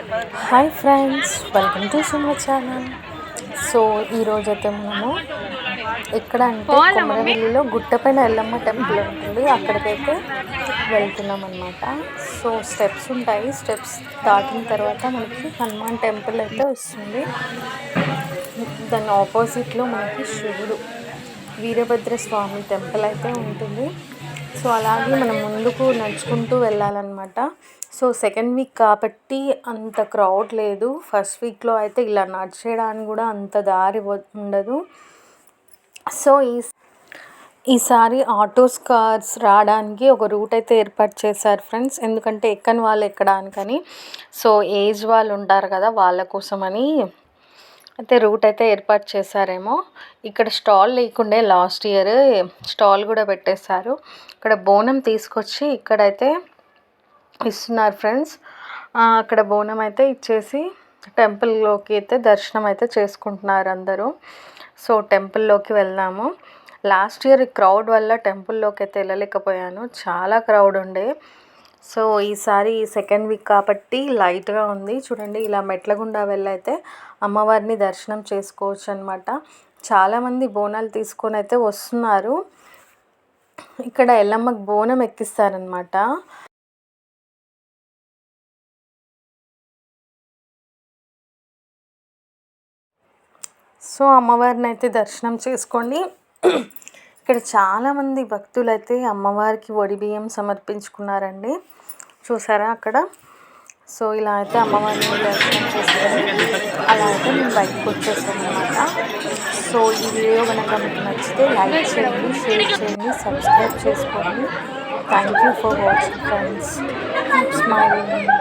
Hi friends, welcome to Suma channel. So ఈరోజైతే మనము ఎక్కడ అంటే కొమరవెల్లిలో గుట్టపైన ఎల్లమ్మ టెంపుల్ ఉంటుంది, అక్కడికైతే వెళ్తున్నాం అనమాట. సో స్టెప్స్ ఉంటాయి, స్టెప్స్ దాటిన తర్వాత మనకి హనుమాన్ టెంపుల్ అయితే వస్తుంది. దాని ఆపోజిట్లో మనకి శివుడు వీరభద్ర స్వామి టెంపుల్ అయితే ఉంటుంది. సో అలాగే మనం ముందుకు నడుచుకుంటూ వెళ్ళాలన్నమాట. సో సెకండ్ వీక్ కాబట్టి అంత క్రౌడ్ లేదు. ఫస్ట్ వీక్లో అయితే ఇలా నడిచేయడానికి కూడా అంత దారి ఉండదు. సో ఈసారి ఆటోస్, కార్స్ రావడానికి ఒక రూట్ అయితే ఏర్పాటు చేశారు ఫ్రెండ్స్. ఎందుకంటే ఎక్కని వాళ్ళు ఎక్కడానికని. సో ఏజ్ వాళ్ళు ఉంటారు కదా, వాళ్ళ కోసమని అయితే రూట్ అయితే ఏర్పాటు చేశారేమో. ఇక్కడ స్టాల్ లేకుండే, లాస్ట్ ఇయర్ స్టాల్ కూడా పెట్టేశారు. ఇక్కడ బోనం తీసుకొచ్చి ఇక్కడైతే ఇస్తున్నారు ఫ్రెండ్స్. అక్కడ బోనం అయితే ఇచ్చేసి టెంపుల్లోకి అయితే దర్శనం అయితే చేసుకుంటున్నారు అందరూ. సో టెంపుల్లోకి వెళ్దాము. లాస్ట్ ఇయర్ క్రౌడ్ వల్ల టెంపుల్లోకి అయితే వెళ్ళలేకపోయాను, చాలా క్రౌడ్ ఉండే. సో ఈసారి సెకండ్ వీక్ కాబట్టి లైట్గా ఉంది. చూడండి, ఇలా మెట్ల గుండా వెళ్ళైతే అమ్మవారిని దర్శనం చేసుకోవచ్చు అనమాట. చాలామంది బోనాలు తీసుకొని అయితే వస్తున్నారు. ఇక్కడ ఎల్లమ్మకి బోనం ఎక్కిస్తారనమాట. సో అమ్మవారిని అయితే దర్శనం చేసుకోండి. ఇక్కడ చాలామంది భక్తులు అయితే అమ్మవారికి బియ్యం సమర్పించుకున్నారండి, చూసారా అక్కడ. సో ఇలా అయితే అమ్మవారిని దర్శనం చేసుకొని అలా అయితే మేము బయటకు వచ్చేసాం అనమాట. సో ఈ వీడియో కనుక మీకు నచ్చితే లైక్ చేయండి, షేర్ చేయండి, సబ్స్క్రైబ్ చేసుకోండి. Thank you for watching friends. Keep smiling.